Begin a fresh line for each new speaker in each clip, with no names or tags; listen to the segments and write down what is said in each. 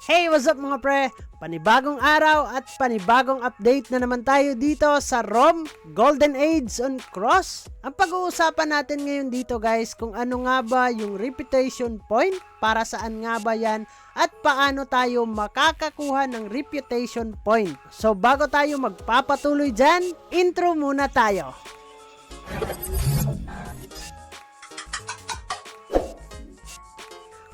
Hey, what's up mga pre? Panibagong araw at panibagong update na naman tayo dito sa ROM Golden Age on Cross. Ang pag-uusapan natin ngayon dito guys, kung ano nga ba yung reputation point, para saan nga ba yan, at paano tayo makakakuha ng reputation point. So bago tayo magpapatuloy dyan, intro muna tayo.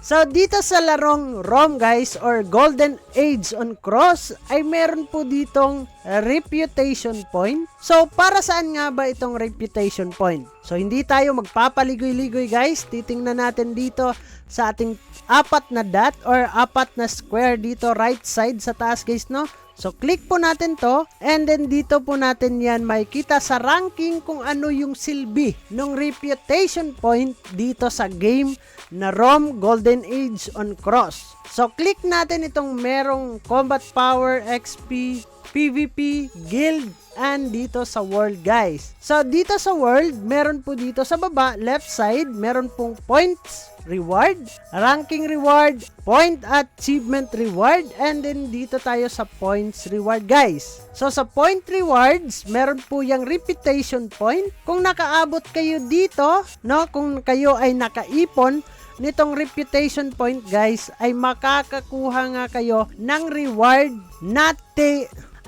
So dito sa larong ROM guys or Golden Age on Cross ay meron po ditong reputation point. So para saan nga ba itong reputation point? So hindi tayo magpapaligoy-ligoy guys. Titingnan natin dito sa ating apat na dot or apat na square dito right side sa taas guys, no? So click po natin to and then dito po natin yan makikita sa ranking kung ano yung silbi ng reputation point dito sa game na ROM Golden Age on Cross. So click natin itong merong combat power, XP, PvP, guild, and dito sa world guys. So dito sa world, meron po dito sa baba, left side, meron pong points reward, ranking reward, point achievement reward, and then dito tayo sa points reward guys. So sa point rewards, meron po yung reputation point. Kung nakaabot kayo dito, no, kung kayo ay nakaipon nitong reputation point guys, ay makakakuha nga kayo ng reward na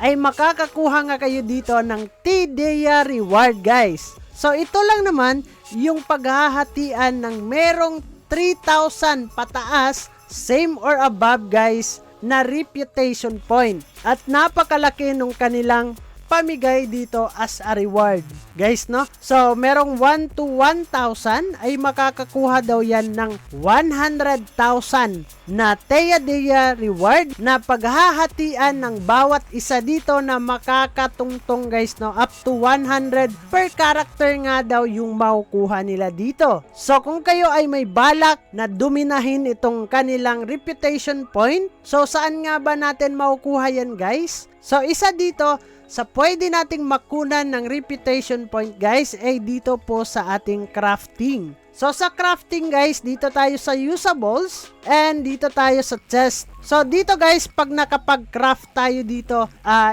ay makakakuha nga kayo dito ng T-Dea reward guys. So ito lang naman yung paghahatian ng merong 3,000 pataas, same or above guys, na reputation point. At napakalaki nung kanilang pamigay dito as a reward guys, no? So merong 1 to 1,000 ay makakakuha daw yan ng 100,000 na T-Dea reward na paghahatian ng bawat isa dito na makakatungtong guys, no? Up to 100 per character nga daw yung makukuha nila dito. So kung kayo ay may balak na duminahin itong kanilang reputation point, so saan nga ba natin makukuha yan guys? So isa dito sa pwede nating makunan ng reputation point guys ay dito po sa ating crafting. So sa crafting guys, dito tayo sa usables and dito tayo sa chest. So dito guys, pag nakapag-craft tayo dito,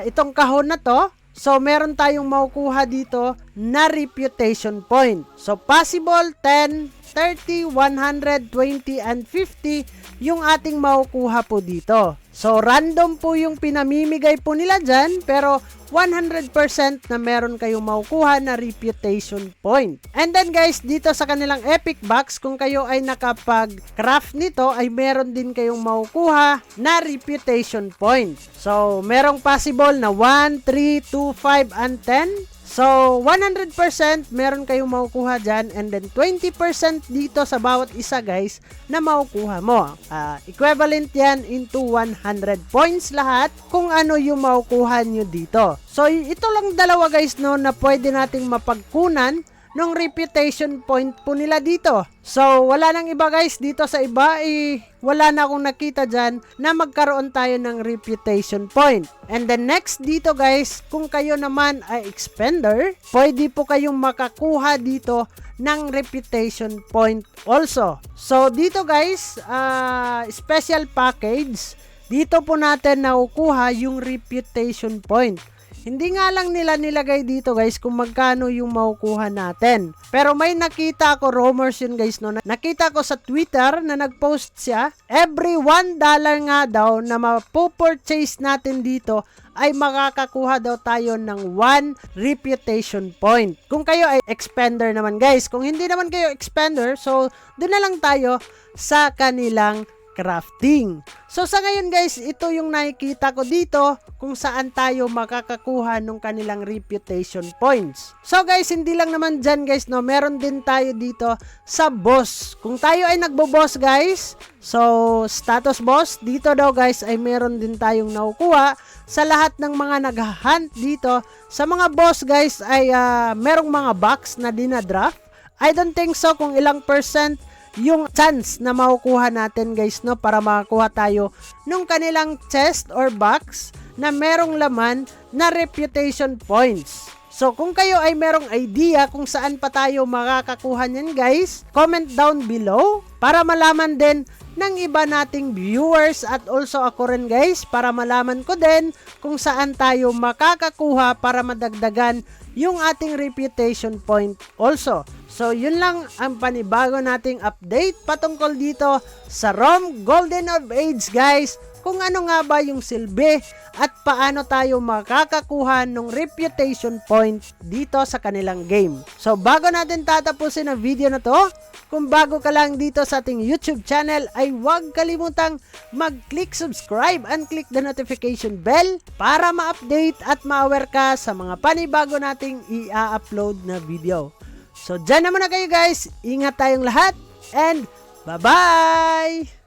itong kahon na to, so meron tayong makukuha dito na reputation point. So possible 10, 30, 100, 20, and 50 yung ating makukuha po dito. So random po yung pinamimigay po nila dyan, pero 100% na meron kayong makukuha na reputation point. And then guys, dito sa kanilang epic box, kung kayo ay nakapag-craft nito, ay meron din kayong makukuha na reputation point. So merong possible na 1, 3, 2, 5, and 10. So, 100% meron kayong makukuha dyan, and then 20% dito sa bawat isa guys na makukuha mo. Equivalent yan into 100 points lahat kung ano yung makukuha nyo dito. So, ito lang dalawa guys, no, na pwede nating mapagkunan ng reputation point po nila dito. So, wala nang iba guys. Dito sa iba, wala na akong nakita dyan na magkaroon tayo ng reputation point. And then next dito guys, kung kayo naman ay expender, pwede po kayong makakuha dito ng reputation point also. So, dito guys, special package, dito po natin nakukuha yung reputation point. Hindi nga lang nila nilagay dito guys kung magkano yung makukuha natin. Pero may nakita ako rumors yun guys, no. Nakita ko sa Twitter na nagpost siya, every $1 nga daw na mapupurchase natin dito ay makakakuha daw tayo ng 1 reputation point. Kung kayo ay expender naman guys. Kung hindi naman kayo expender, so doon na lang tayo sa kanilang crafting. So sa ngayon guys, ito yung nakikita ko dito kung saan tayo makakakuha ng kanilang reputation points. So guys, hindi lang naman dyan guys, no, meron din tayo dito sa boss. Kung tayo ay nagbo-boss guys, so status boss, dito daw guys ay meron din tayong nakukuha. Sa lahat ng mga nag-hunt dito, sa mga boss guys ay merong mga box na dinadraft. I don't think so kung ilang percent yung chance na makukuha natin guys, no, para makakuha tayo nung kanilang chest or box na merong laman na reputation points. So kung kayo ay merong idea kung saan pa tayo makakakuha niyan guys, comment down below para malaman din ng iba nating viewers at also ako rin guys para malaman ko din kung saan tayo makakakuha para madagdagan yung ating reputation point also. So yun lang ang panibago nating update patungkol dito sa ROM Golden of Age guys, kung ano nga ba yung silbi at paano tayo makakakuha ng reputation point dito sa kanilang game. So bago natin tatapusin ang video na to, kung bago ka lang dito sa ating YouTube channel ay huwag kalimutang mag-click subscribe and click the notification bell para ma-update at ma-aware ka sa mga panibago nating i-upload na video. So dyan na muna kayo guys, ingat tayong lahat and bye-bye!